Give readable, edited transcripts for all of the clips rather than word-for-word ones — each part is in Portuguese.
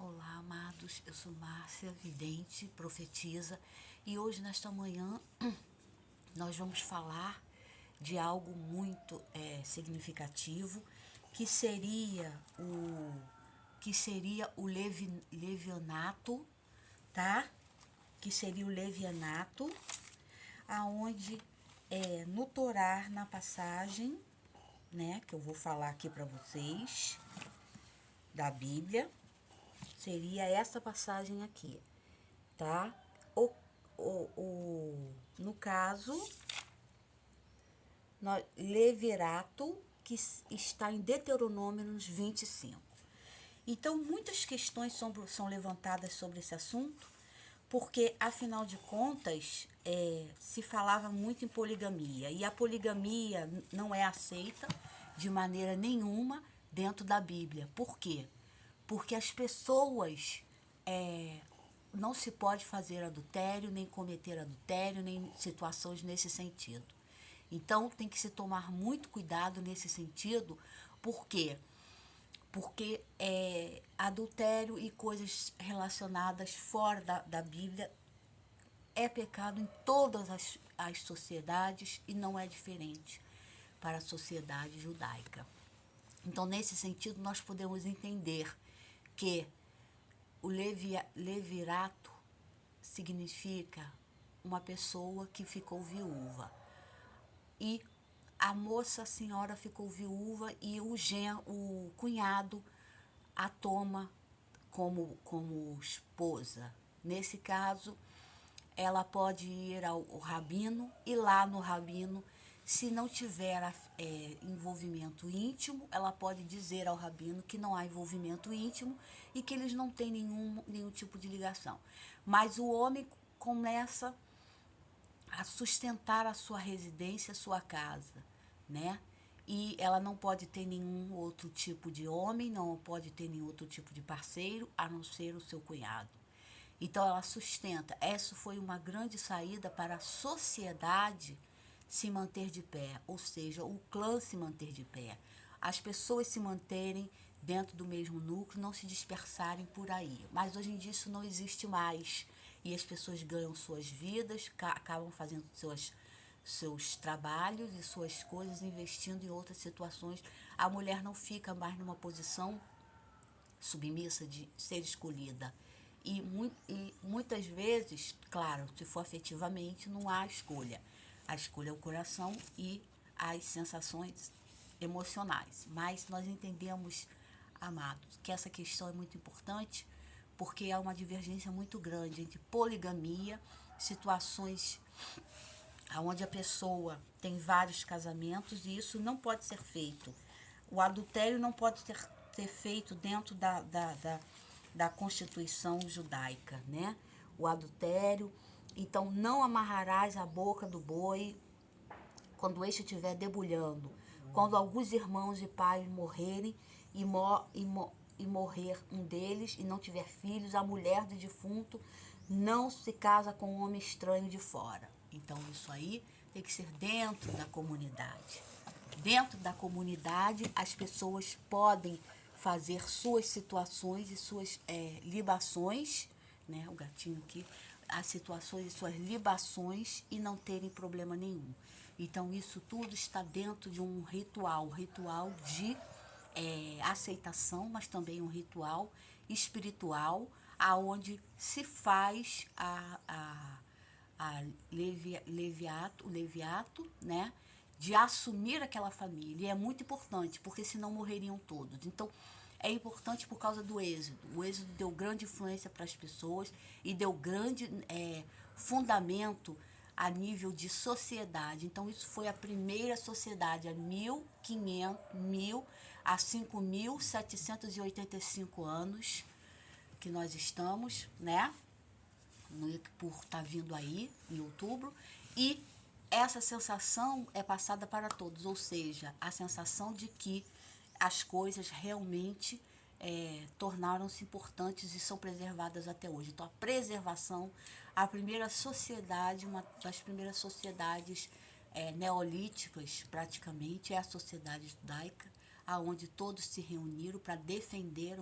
Olá, amados, eu sou Márcia, vidente, profetisa, e hoje, nesta manhã, nós vamos falar de algo muito significativo, que seria o levianato, tá? Que seria o levianato, aonde no Torá, na passagem, né, que eu vou falar aqui para vocês, da Bíblia, seria essa passagem aqui, tá? No caso, Levirato, que está em Deuteronômios 25. Então, muitas questões são levantadas sobre esse assunto, porque, afinal de contas, se falava muito em poligamia, e a poligamia não é aceita de maneira nenhuma dentro da Bíblia. Por quê? Porque as pessoas não se pode fazer adultério, nem cometer adultério, nem situações nesse sentido. Então, tem que se tomar muito cuidado nesse sentido. Por quê? Porque adultério e coisas relacionadas fora da Bíblia é pecado em todas as sociedades e não é diferente para a sociedade judaica. Então, nesse sentido, nós podemos entender que o levirato significa uma pessoa que ficou viúva. E a moça, a senhora, ficou viúva e o cunhado a toma como esposa. Nesse caso, ela pode ir ao rabino e lá no rabino, se não tiver envolvimento íntimo, ela pode dizer ao rabino que não há envolvimento íntimo e que eles não têm nenhum tipo de ligação. Mas o homem começa a sustentar a sua residência, a sua casa, né? E ela não pode ter nenhum outro tipo de homem, não pode ter nenhum outro tipo de parceiro, a não ser o seu cunhado. Então ela sustenta. Essa foi uma grande saída para a sociedade se manter de pé, ou seja, o clã se manter de pé. As pessoas se manterem dentro do mesmo núcleo, não se dispersarem por aí. Mas hoje em dia isso não existe mais. E as pessoas ganham suas vidas, acabam fazendo seus trabalhos e suas coisas, investindo em outras situações. A mulher não fica mais numa posição submissa de ser escolhida. E muitas vezes, claro, se for afetivamente, não há escolha. A escolha é o coração e as sensações emocionais. Mas nós entendemos, amados, que essa questão é muito importante, porque há uma divergência muito grande entre poligamia, situações onde a pessoa tem vários casamentos, e isso não pode ser feito. O adultério não pode ser feito dentro da Constituição judaica, né? O adultério. Então, não amarrarás a boca do boi quando este estiver debulhando. Quando alguns irmãos e pais morrerem e morrer um deles e não tiver filhos, a mulher do defunto não se casa com um homem estranho de fora. Então, isso aí tem que ser dentro da comunidade. Dentro da comunidade, as pessoas podem fazer suas situações e suas libações, né? O gatinho aqui, as situações e suas libações e não terem problema nenhum. Então, isso tudo está dentro de um ritual de aceitação, mas também um ritual espiritual, aonde se faz o leviato, né? De assumir aquela família. E é muito importante, porque senão morreriam todos. Então, é importante por causa do êxodo. O êxodo deu grande influência para as pessoas e deu grande fundamento a nível de sociedade. Então, isso foi a primeira sociedade, a 5.785 anos que nós estamos, né? Por estar vindo aí em outubro. E essa sensação é passada para todos, ou seja, a sensação de que as coisas realmente tornaram-se importantes e são preservadas até hoje. Então, a preservação, a primeira sociedade, uma das primeiras sociedades neolíticas, praticamente, é a sociedade judaica, aonde todos se reuniram para defender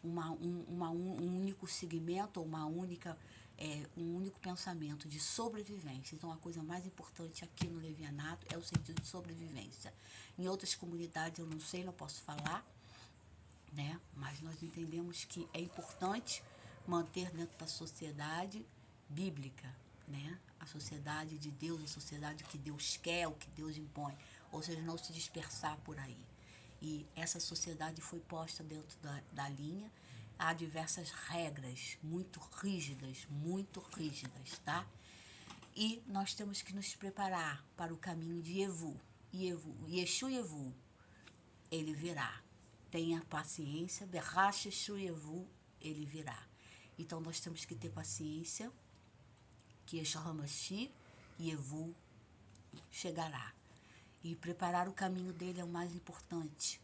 um único segmento ou um único pensamento de sobrevivência. Então, a coisa mais importante aqui no Levianato é o sentido de sobrevivência. Em outras comunidades eu não sei, não posso falar, né? Mas nós entendemos que é importante manter dentro da sociedade bíblica, né? A sociedade de Deus, a sociedade que Deus quer, o que Deus impõe, ou seja, não se dispersar por aí. E essa sociedade foi posta dentro da linha. Há diversas regras muito rígidas, tá? E nós temos que nos preparar para o caminho de Yevu. Yeshu Yevu, ele virá. Tenha paciência, Berrache Yeshu Yevu, ele virá. Então nós temos que ter paciência, que Yeshua HaMashiach, Yevu, chegará. E preparar o caminho dele é o mais importante.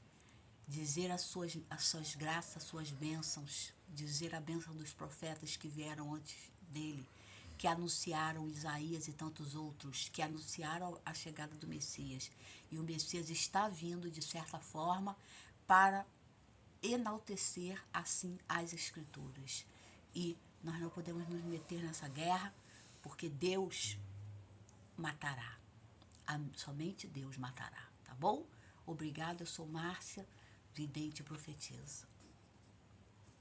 Dizer as suas graças, as suas bênçãos, dizer a bênção dos profetas que vieram antes dele, que anunciaram Isaías e tantos outros, que anunciaram a chegada do Messias. E o Messias está vindo, de certa forma, para enaltecer, assim, as Escrituras. E nós não podemos nos meter nessa guerra, porque Deus matará. Somente Deus matará, tá bom? Obrigada, eu sou Márcia, vidente e profetisa.